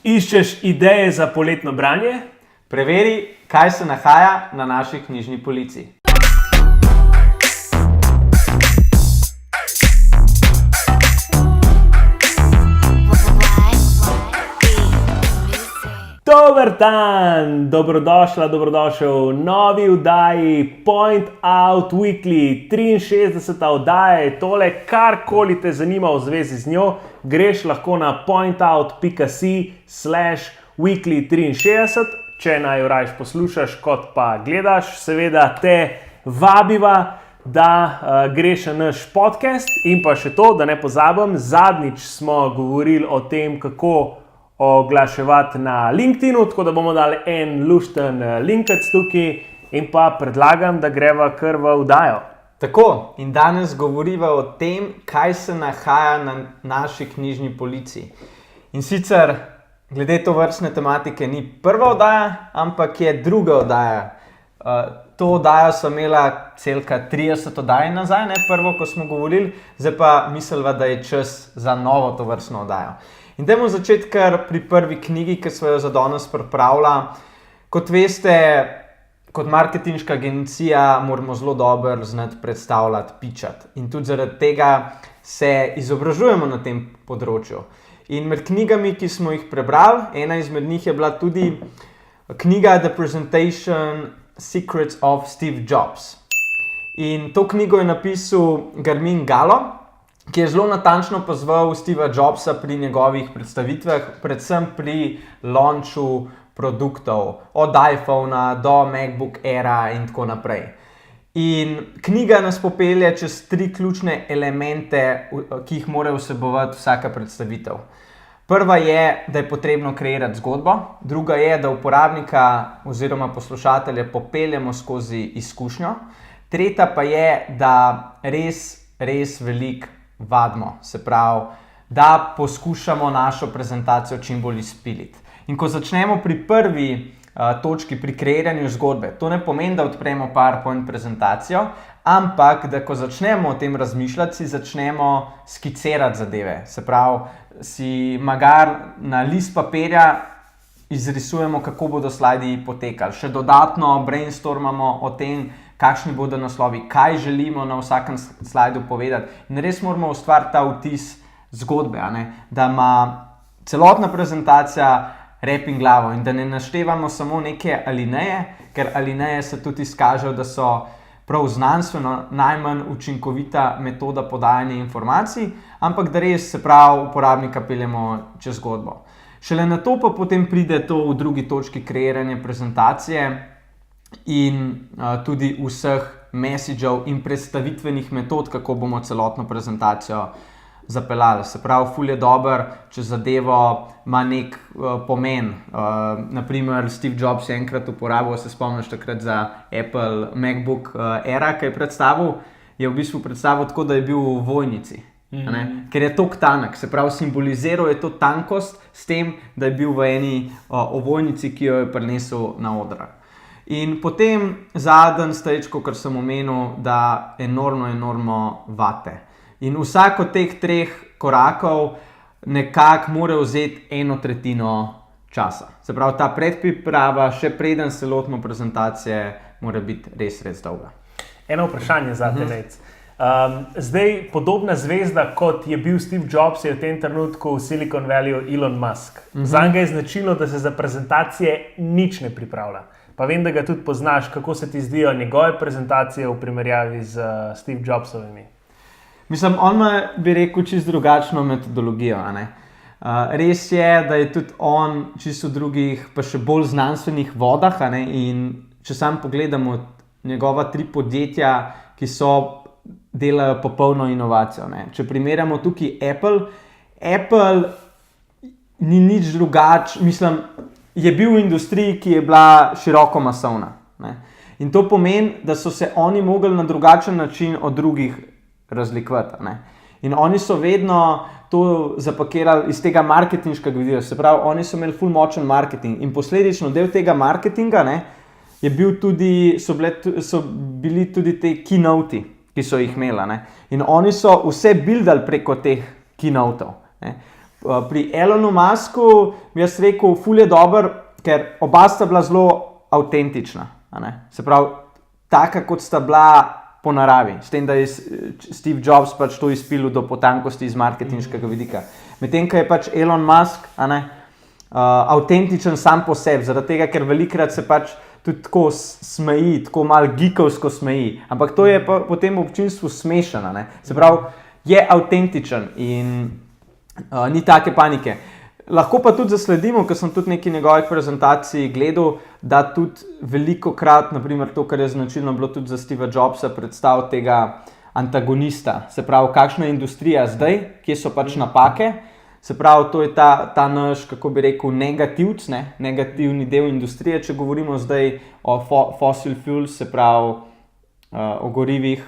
Iščeš ideje za poletno branje? Preveri, kaj se nahaja na naši knjižni polici. Dober dan, dobrodošel v novi oddaji Point Out Weekly, 63. oddaja je tole, karkoli te zanima v zvezi z njo, greš lahko na pointout.si/weekly63, če naj jo rajš poslušaš kot pa gledaš, seveda te vabiva, da greš na naš podcast in pa še to, da ne pozabim, zadnjič smo govorili o tem, kako oglaševati na LinkedInu, tako da bomo dali en lušten linkec tukaj in pa predlagam, da greva kar v oddajo. Tako, in danes govoriva o tem, kaj se nahaja na naši knjižni polici. In sicer, glede tovrstne tematike ni prva oddaja, ampak je druga oddaja. To oddajo sem imela celka 30 oddaj nazaj, ne prvo, ko smo govorili, zdaj pa mislila, da je čas za novo tovrstno oddajo. In dajmo začeti kar pri prvi knjigi, ki smo jo za danes pripravila. Kot veste, kot marketinška agencija moramo zelo dobro znati predstavljati, pičati. In tudi zaradi tega se izobražujemo na tem področju. In med knjigami, ki smo jih prebrali, ena izmed njih je bila tudi knjiga The Presentation Secrets of Steve Jobs. In to knjigo je napisal Garmin Gallo, ki je zelo natančno pozval Steva Jobsa pri njegovih predstavitvah, predvsem pri launchu produktov, od iPhona do MacBook Aira in tako naprej. In knjiga nas popelje čez 3 ključne elemente, ki jih mora vsebovati vsaka predstavitev. Prva je, da je potrebno kreirati zgodbo, druga je, da uporabnika oziroma poslušatelja popeljemo skozi izkušnjo, tretja pa je, da res veliko vadimo, se pravi, da poskušamo našo prezentacijo čim bolj izpiliti. In ko začnemo pri prvi točki, pri kreiranju zgodbe, to ne pomeni, da odpremo PowerPoint prezentacijo, ampak da ko začnemo o tem razmišljati, si začnemo skicirati zadeve. Se pravi, si magar na list papirja izrisujemo, kako bodo slajdi potekali. Še dodatno brainstormamo o tem, kakšni bodo naslovi, kaj želimo na vsakem slajdu povedati. In res moramo ustvariti ta vtis zgodbe, da ima celotna prezentacija rep in glavo in da ne naštevamo samo neke alineje, ker alineje se tudi izkažejo, da so prav znanstveno najmanj učinkovita metoda podajanja informacij, ampak da res, se pravi, uporabnika peljemo čez zgodbo. Šele na to pa potem pride to v drugi točki kreiranje prezentacije in tudi vseh messageov in predstavitvenih metod, kako bomo celotno prezentacijo zapeljali. Se pravi, ful je dober, če zadevo ima nek pomen. Naprimer, Steve Jobs je enkrat uporabil, se spomniš takrat za Apple MacBook Aira, ki je predstavil, je v bistvu predstavil tako, da je bil v vojnici. Ker je toliko tanek, se pravi, simboliziral je to tankost s tem, da je bil v eni ovojnici, ki jo je prinesel na odra. In potem zadnji stage, kot sem omenil, da enormno vate. In vsak od teh 3 korakov nekako mora vzeti 1/3 časa. Se pravi, ta predpriprava, še preden se lotimo prezentacije, mora biti res dolga. Eno vprašanje za te, Nejc. Zdaj, podobna zvezda, kot je bil Steve Jobs, je v tem trenutku v Silicon Valleyju Elon Musk. Zanj ga je značilno, da se za prezentacije nič ne pripravlja. Pa vem, da ga tudi poznaš, kako se ti zdijo njegove prezentacije v primerjavi z Steve Jobsovimi. Mislim, on ima, bi rekel, čisto drugačno metodologijo. Res je, da je tudi on čisto v drugih, pa še bolj znanstvenih vodah. In če sam pogledamo njegova 3 podjetja, ki delajo popolno inovacijo. Če primerjamo tukaj Apple ni nič drugače, mislim, je bil v industriji, ki je bila široko masovna. In to pomeni, da so se oni mogli na drugačen način od drugih razlikovati. In oni so vedno to zapakirali iz tega marketinškega vidika. Se pravi, oni so imeli ful močen marketing in posledično del tega marketinga je bil tudi, so bili tudi te keynote, ki so jih imeli. In oni so vse buildali preko teh keynote-ov. Pri Elonu Musku bi jaz rekel, ful je dober, ker oba sta bila zelo avtentična. Se pravi, taka kot sta bila po naravi, s tem, da je Steve Jobs pač to izpilil do potankosti iz marketinškega vidika. Medtem, ko je pač Elon Musk avtentičen sam po sebi, zaradi tega, ker velikrat se pač tudi tako smeji, tako malo geekovsko smeji, ampak to je pa potem v občinstvu smešno, se pravi, je avtentičen in ni take panike. Lahko pa tudi zasledimo, ker sem tudi nekaj njegovih prezentacij gledal, da tudi velikokrat, naprimer to, kar je značilno bilo tudi za Steva Jobsa, predstav tega antagonista, se pravi, kakšna je industrija zdaj, kje so pač napake, se pravi, to je ta naš, kako bi rekel, negativc, negativni del industrije, če govorimo zdaj o fossil fuels, se pravi, o gorivih,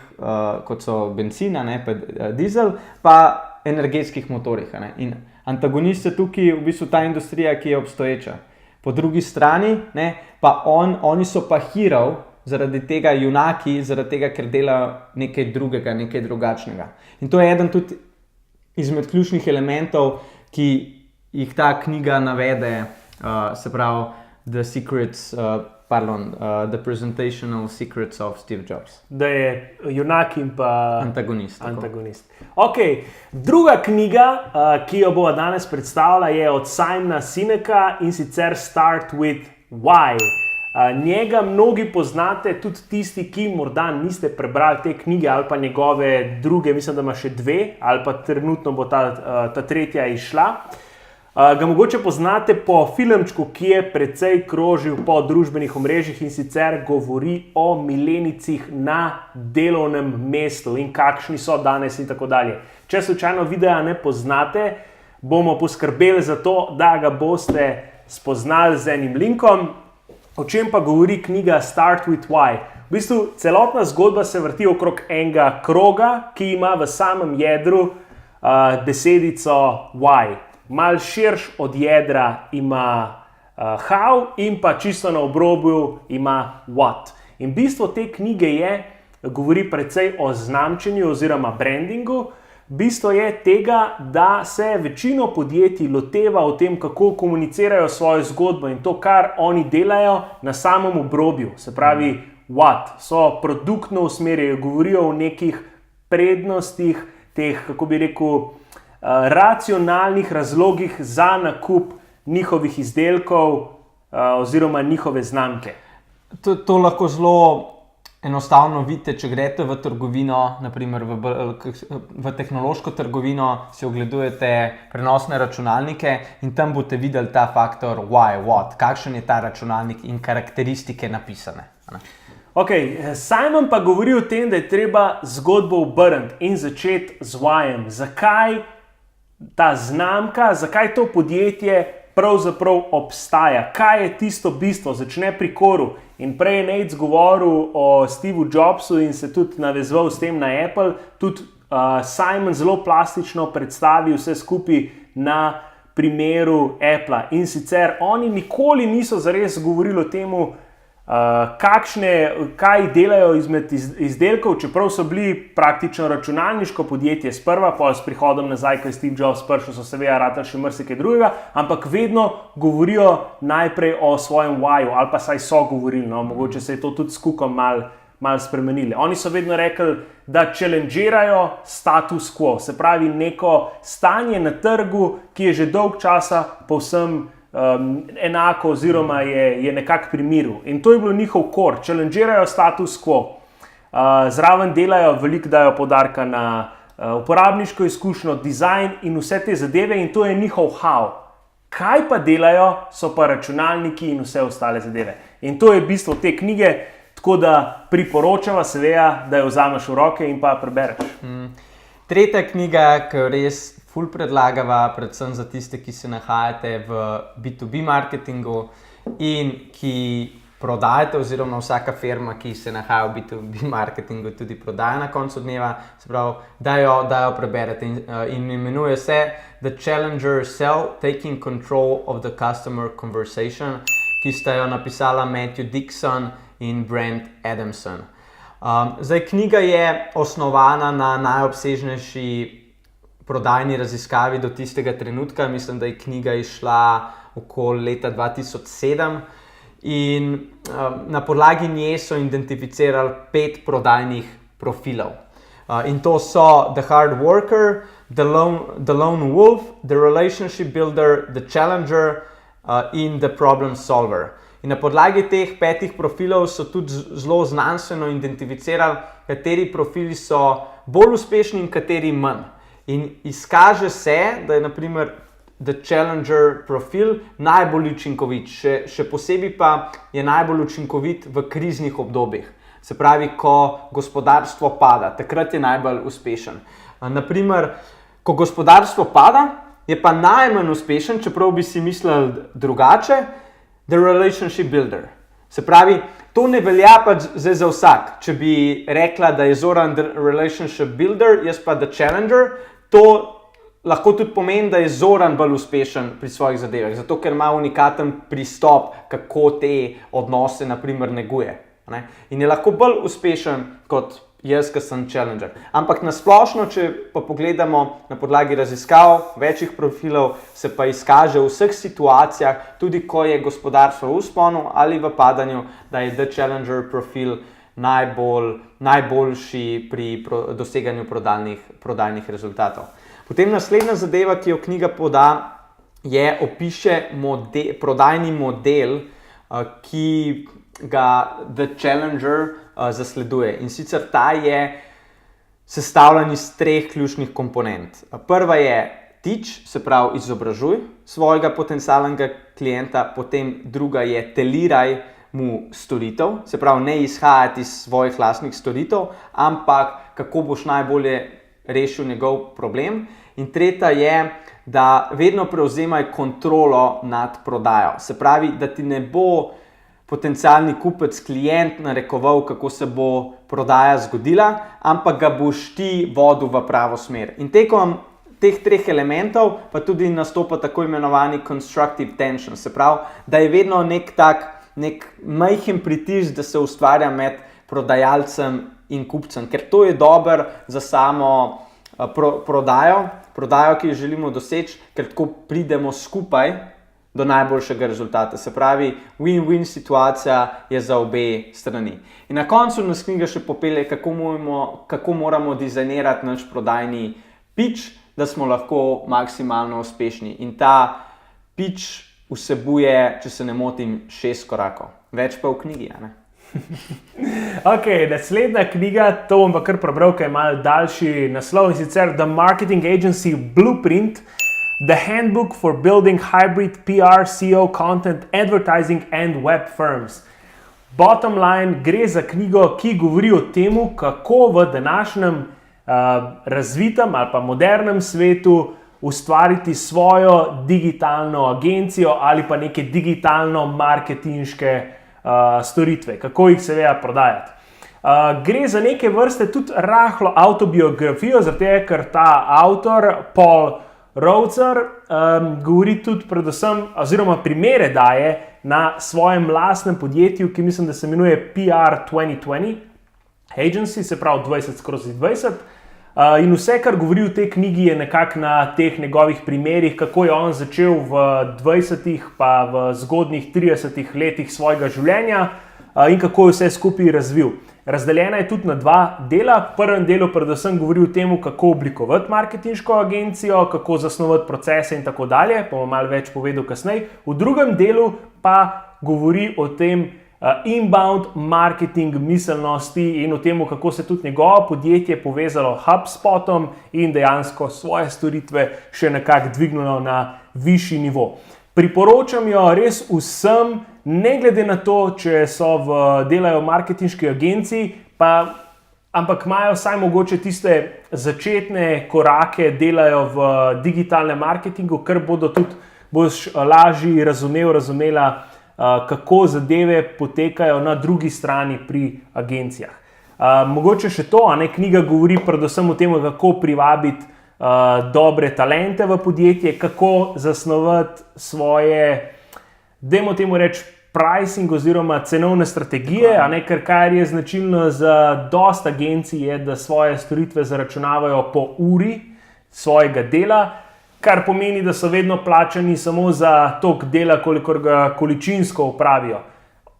kot so benzina, pa dizel, pa energetskih motorjih. In antagonist je tukaj v bistvu ta industrija, ki je obstoječa. Po drugi strani, pa oni so pa hero, zaradi tega junaki, zaradi tega, ker delajo nekaj drugega, nekaj drugačnega. In to je eden tudi izmed ključnih elementov, ki jih ta knjiga navede, se pravi, The Presentational Secrets of Steve Jobs. Da je junak in pa antagonist. Okay. Druga knjiga, ki jo bova danes predstavila, je od Simona Sineka in sicer Start with Why. Njega mnogi poznate, tudi tisti, ki morda niste prebrali te knjige ali pa njegove druge, mislim, da ima še 2, ali pa trenutno bo ta tretja izšla. Ga mogoče poznate po filmčku, ki je precej krožil po družbenih omrežjih in sicer govori o milenijcih na delovnem mestu in kakšni so danes in tako dalje. Če slučajno videa ne poznate, bomo poskrbeli za to, da ga boste spoznali z enim linkom. O čem pa govori knjiga Start with Why? V bistvu celotna zgodba se vrti okrog enega kroga, ki ima v samem jedru besedico why. Mal širš od jedra ima how in pa čisto na obrobju ima what. In bistvo te knjige govori precej o znamčenju oziroma brandingu. Bistvo je tega, da se večino podjetij loteva o tem, kako komunicirajo svojo zgodbo in to, kar oni delajo na samem obrobju. Se pravi, what. So produktno usmerjeni, govorijo o nekih prednostih, teh, kako bi rekel, racionalnih razlogih za nakup njihovih izdelkov oziroma njihove znamke. To lahko zelo enostavno vidite, če greste v trgovino, naprimer v tehnološko trgovino, si ogledujete prenosne računalnike in tam boste videli ta faktor why, what, kakšen je ta računalnik in karakteristike napisane. Simon pa govori o tem, da je treba zgodbo obrniti in začeti z whyem. Zakaj ta znamka, zakaj to podjetje pravzaprav obstaja? Kaj je tisto bistvo? Začne pri koru. In prej je Nate govoril o Steveu Jobsu in se tudi navezoval s tem na Apple. Tudi Simon zelo plastično predstavi vse skupaj na primeru Apple. In sicer oni nikoli niso zares govorili o temu, kaj delajo izmed izdelkov, čeprav so bili praktično računalniško podjetje sprva, pa s prihodom nazaj, ko je Steve Jobs prišel, so seveda ratali še marsikaj drugega, ampak vedno govorijo najprej o svojem whyju, ali pa saj so govorili, mogoče se je to tudi s Cookom malo spremenili. Oni so vedno rekli, da challengeirajo status quo, se pravi neko stanje na trgu, ki je že dolg časa povsem enako oziroma je nekako pri miru. In to je bilo njihov core, challengeirajo status quo. Zraven delajo, veliko dajo poudarka na uporabniško izkušnjo, dizajn in vse te zadeve in to je njihov how. Kaj pa delajo, so pa računalniki in vse ostale zadeve. In to je bistvo te knjige, tako da priporočava seveda, da jo vzameš v roke in pa prebereš. Tretja knjiga, ki jo res ful predlagava, predvsem za tiste, ki se nahajate v B2B marketingu in ki prodajate, oziroma vsaka firma, ki se nahaja v B2B marketingu, tudi prodaja na koncu dneva, se pravi, da jo preberete in imenuje se The Challenger Sell, Taking Control of the Customer Conversation, ki sta jo napisala Matthew Dixon in Brent Adamson. Zdaj, knjiga je osnovana na najobsežnejši prodajni raziskavi do tistega trenutka. Mislim, da je knjiga izšla okoli leta 2007 in na podlagi nje so identificirali 5 prodajnih profilov. In to so The Hard Worker, The Lone Wolf, The Relationship Builder, The Challenger in The Problem Solver. In na podlagi teh 5 profilov so tudi zelo znanstveno identificirali, kateri profili so bolj uspešni in kateri manj. In izkaže se, da je naprimer The Challenger profil najbolj učinkovit, še posebej pa je najbolj učinkovit v kriznih obdobjih. Se pravi, ko gospodarstvo pada, takrat je najbolj uspešen. Naprimer, ko gospodarstvo pada, je pa najmanj uspešen, čeprav bi si mislili drugače, The Relationship Builder. Se pravi, to ne velja pač zdaj za vsak. Če bi rekla, da je Zoran The Relationship Builder, jaz pa The Challenger, to lahko tudi pomeni, da je Zoran bolj uspešen pri svojih zadevah, zato ker ima unikaten pristop, kako te odnose naprimer neguje. Ne? In je lahko bolj uspešen kot jaz, ki sem Challenger. Ampak nasplošno, če pa pogledamo na podlagi raziskav večjih profilov, se pa izkaže v vseh situacijah, tudi ko je gospodarstvo v vzponu ali v padanju, da je The Challenger profil najboljši pri doseganju prodajnih rezultatov. Potem naslednja zadeva, ki jo knjiga poda, opiše prodajni model, ki ga The Challenger zasleduje. In sicer ta je sestavljen iz 3 ključnih komponent. Prva je teach, se pravi izobražuj svojega potencialnega klienta, potem druga je deliraj mu storitev, se pravi ne izhajati iz svojih lastnih storitev, ampak kako boš najbolje rešil njegov problem. In tretja je, da vedno prevzemaj kontrolo nad prodajo. Se pravi, da ti ne bo potencialni kupec, klient narekoval, kako se bo prodaja zgodila, ampak ga boš ti vodil v pravo smer. In tekom teh 3 elementov pa tudi nastopa tako imenovani constructive tension, se pravi, da je vedno nek majhen pritisk, da se ustvarja med prodajalcem in kupcem, ker to je dobro za samo prodajo, ki jo želimo doseči, ker tako pridemo skupaj do najboljšega rezultata. Se pravi, win-win situacija je za obe strani. In na koncu nas knjiga še popelje, kako moramo dizajnirati naš prodajni pitch, da smo lahko maksimalno uspešni. In ta pitch vsebuje, če se ne motim, 6 korakov. Več pa v knjigi, ne? Ok, naslednja knjiga, to bom pa kar prebral, ker je malo daljši naslov, in sicer The Marketing Agency Blueprint, The Handbook for Building Hybrid PR, SEO, Content, Advertising and Web Firms. Bottom line, gre za knjigo, ki govori o tem, kako v današnjem razvitem ali pa modernem svetu ustvariti svojo digitalno agencijo ali pa neke digitalno-marketinške storitve, kako jih seveda prodajati. Gre za neke vrste tudi rahlo avtobiografijo, zato ker ta avtor, Paul Routzer, govori tudi predvsem, oziroma primere daje na svojem lastnem podjetju, ki mislim, da se imenuje PR 2020 Agency, se pravi 20/20. In vse, kar govori v tej knjigi, je nekako na teh njegovih primerih, kako je on začel v 20-ih pa v zgodnjih 30-ih letih svojega življenja in kako je vse skupaj razvil. Razdeljena je tudi na 2 dela. V prvem delu predvsem govori o tem, kako oblikovati marketinško agencijo, kako zasnovati procese in tako dalje, pa bom malo več povedal kasneje. V drugem delu pa govori o tem inbound marketing miselnosti in o tem, kako se tudi njegovo podjetje povezalo s HubSpotom in dejansko svoje storitve še nekako dvignilo na višji nivo. Priporočam jo res vsem, ne glede na to, če delajo v marketinški agenciji, ampak imajo vsaj mogoče tiste začetne korake, delajo v digitalnem marketingu, ker boš lažje razumela, kako zadeve potekajo na drugi strani pri agencijah. Mogoče še to, knjiga govori predvsem o tem, kako privabiti dobre talente v podjetje, kako zasnovati svoje, dajmo temu reči, pricing oziroma cenovne strategije, ker kar je značilno za dosta agencij je, da svoje storitve zaračunavajo po uri svojega dela, kar pomeni, da so vedno plačani samo za toliko dela, kolikor ga količinsko opravijo.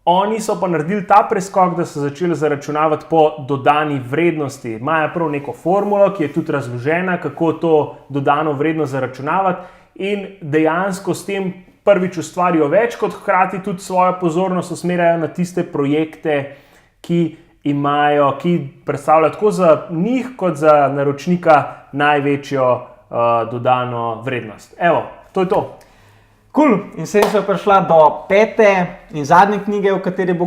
Oni so pa naredili ta preskok, da so začeli zaračunavati po dodani vrednosti. Imajo prav neko formulo, ki je tudi razložena, kako to dodano vrednost zaračunavati, in dejansko s tem prvič ustvarijo več, kot hkrati tudi svojo pozornost usmerjajo na tiste projekte, ki predstavljajo tako za njih, kot za naročnika največjo dodano vrednost. Evo, to je to. Cool. In sem se prišla do 5. in zadnje knjige, o kateri bo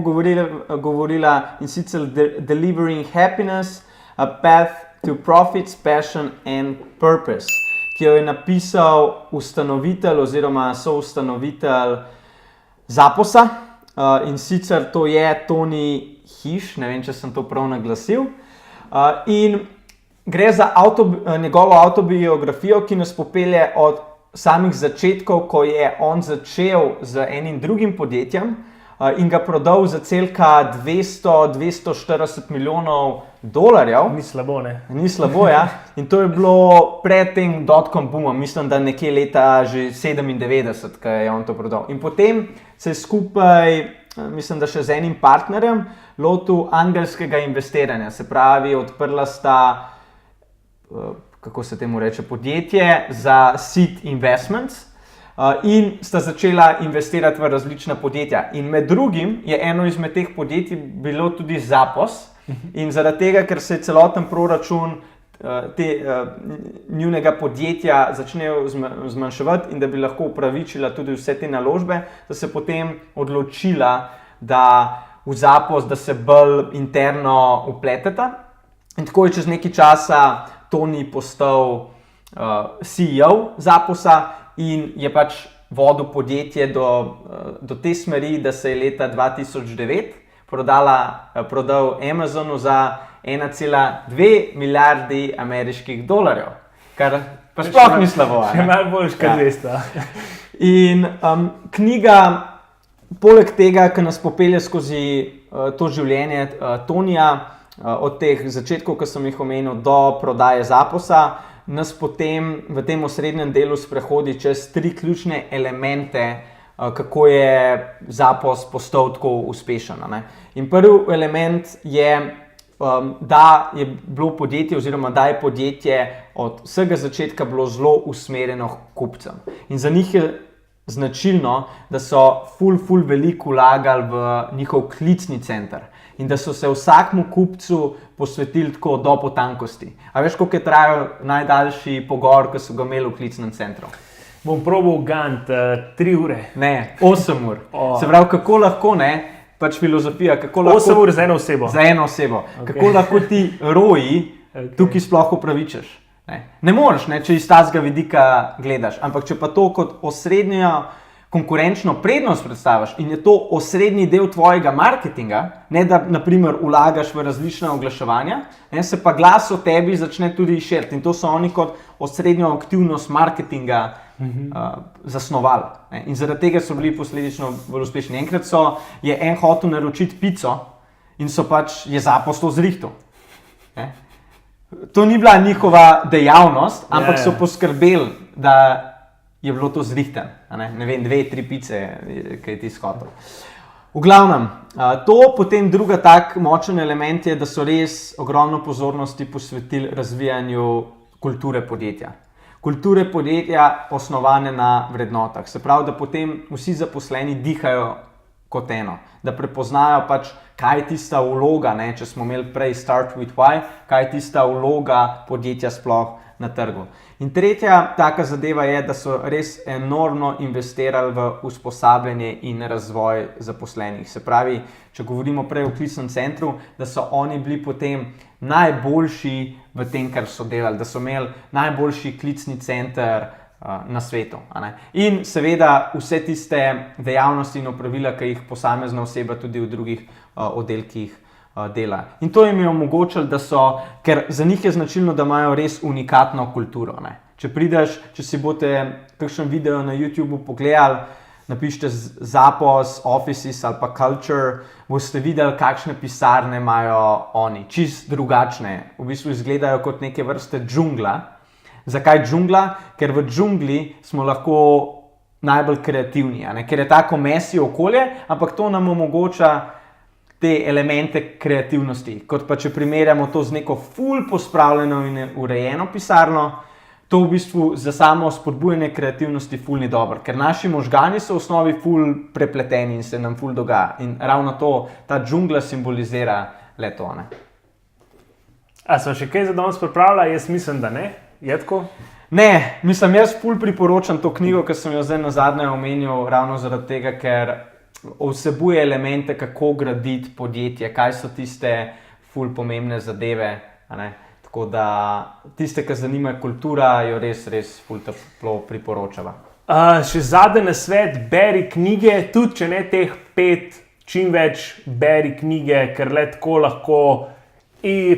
govorila, in sicer Delivering Happiness, A Path to Profits, Passion and Purpose, ki jo je napisal ustanovitelj oziroma soustanovitelj Zaposa, in sicer to je Tony Hiš, ne vem, če sem to prav naglasil. In gre za njegovo avtobiografijo, ki nas popelje od samih začetkov, ko je on začel z enim drugim podjetjem in ga prodal za celka 240 milijonov dolarjev. Ni slabo, ne? Ni slabo, ja. In to je bilo pred tem dotcom boomom, mislim, da nekje leta že 97, ko je on to prodal. In potem se je skupaj, mislim, da še z enim partnerjem, lotil angelskega investiranja. Se pravi, odprla sta, kako se temu reče, podjetje za seed investments, in sta začela investirati v različna podjetja. In med drugim je eno izmed teh podjetij bilo tudi Zapos. In zaradi tega, ker se je celoten proračun njunega podjetja začnejo zmanjševati in da bi lahko upravičila tudi vse te naložbe, da se potem odločila, da v Zapos, da se bolj interno vpleteta. In tako je čez nekaj časa Tony postal CEO Zaposa in je pač vodil podjetje do te smeri, da se je leta 2009 prodal Amazonu za 1,2 milijardi ameriških dolarjev, kar pa sploh ni slabo. Še malo boljš kot 200. In knjiga, poleg tega, ki nas popelje skozi to življenje Tonija, od teh začetkov, ki sem jih omenil, do prodaje Zaposa, nas potem v tem osrednjem delu sprehodi čez 3 ključne elemente, kako je Zapos postal tako uspešen. In prvi element je, da je bilo podjetje oziroma da je podjetje od vsega začetka bilo zelo usmerjeno k kupcem. In za njih je značilno, da so ful veliko vlagali v njihov klicni center in da so se vsakmu kupcu posvetili tako do potankosti. A veš, koliko je trajal najdaljši pogovor, ki so ga imeli v klicnem centru? Bom probal gant 3 ure. Ne, 8 ur. Se pravi, kako lahko, pač filozofija, kako lahko... 8 ur za eno osebo. Za eno osebo. Okay. Kako lahko ti roji tukaj sploh upravičeš. Ne moreš, če iz tazga vidika gledaš, ampak če pa to kot osrednjo konkurenčno prednost predstaviš in je to osrednji del tvojega marketinga, ne da naprimer vlagaš v različna oglaševanja, se pa glas o tebi začne tudi širiti in to so oni kot osrednjo aktivnost marketinga zasnovali. In zaradi tega so bili posledično bolj uspešni. Enkrat je en hotel naročiti pico in je Zapos to zrihtal. To ni bila njihova dejavnost, ampak so poskrbeli, da je bilo to zrihtan. Ne vem, 2-3 pice, ki je ti skotel. V glavnem, to potem druga tak močen element je, da so res ogromno pozornosti posvetili razvijanju kulture podjetja. Kulture podjetja osnovane na vrednotah. Se pravi, da potem vsi zaposleni dihajo kot eno. Da prepoznajo pač, kaj je tista vloga, če smo imeli prej Start with Why, kaj je tista vloga podjetja sploh na trgu. In tretja taka zadeva je, da so res enormno investirali v usposabljanje in razvoj zaposlenih. Se pravi, če govorimo prej o klicnem centru, da so oni bili potem najboljši v tem, kar so delali, da so imeli najboljši klicni center na svetu. In seveda vse tiste dejavnosti in opravila, ki jih posamezna oseba tudi v drugih oddelkih dela. In to jim je omogočilo, ker za njih je značilno, da imajo res unikatno kulturo. Če si boste kakšen video na YouTubeu pogledali, napišite Zapos, Offices ali pa Culture, boste videli, kakšne pisarne imajo oni. Čist drugačne. V bistvu izgledajo kot neke vrste džungla. Zakaj džungla? Ker v džungli smo lahko najbolj kreativni, ker je tako messy okolje, ampak to nam omogoča te elemente kreativnosti. Kot pa če primerjamo to z neko ful pospravljeno in urejeno pisarno, to v bistvu za samo spodbujanje kreativnosti ful ni dobro, ker naši možgani so v osnovi ful prepleteni in se nam ful dogaja. In ravno to, ta džungla simbolizira le to. A so še kaj za danes pripravila? Jaz mislim, da ne. Je tako? Ne, mislim, jaz ful priporočam to knjigo, ki sem jo zdaj nazadnje omenil, ravno zaradi tega, ker vsebuje elemente, kako graditi podjetje, kaj so tiste ful pomembne zadeve. Tako da tiste, ki zanimajo kultura, jo res ful toplo priporočava. Še zadnji nasvet, beri knjige, tudi če ne teh 5, čim več beri knjige, ker le tako lahko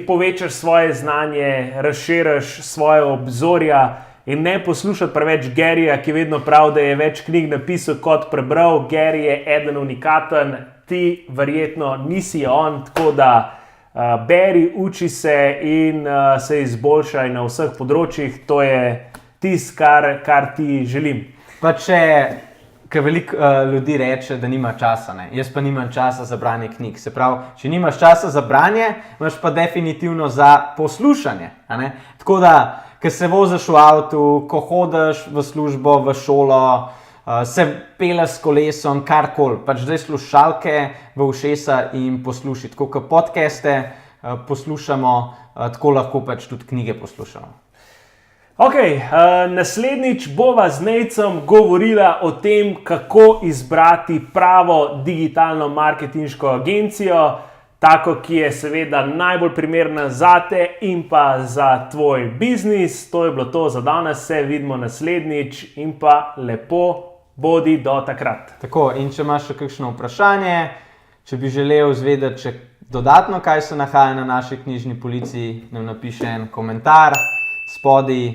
povečaš svoje znanje, razširiš svoje obzorja in ne poslušati preveč Garyja, ki vedno pravi, da je več knjig napisal kot prebral. Gary je eden unikaten, ti verjetno nisi on, tako da beri, uči se in se izboljšaj na vseh področjih. To je tisto, kar ti želim. Pa ker veliko ljudi reče, da nima časa, jaz pa nimam časa za branje knjig. Se pravi, če nimaš časa za branje, imaš pa definitivno za poslušanje. Tako da, ker se voziš v avtu, ko hodiš v službo, v šolo, se peleš s kolesom, karkoli, pač zdaj slušalke v ušesa in poslušaj. Tako kot podcaste poslušamo, tako lahko pač tudi knjige poslušamo. Ok, naslednjič bova z Nejcem govorila o tem, kako izbrati pravo digitalno marketinško agencijo, tako, ki je seveda najbolj primerna zate in pa za tvoj biznis. To je bilo to za danes, se vidimo naslednjič in pa lepo bodi do takrat. Tako, in če imaš še kakšno vprašanje, če bi želel izvedeti še dodatno, kaj se nahaja na naši knjižni polici, nam napiši en komentar spodaj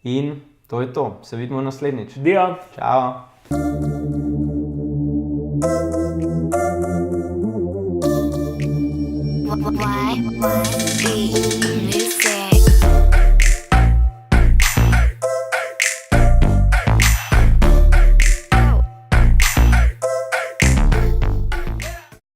in to je to. Se vidimo naslednjič. Dio. Čao. Why?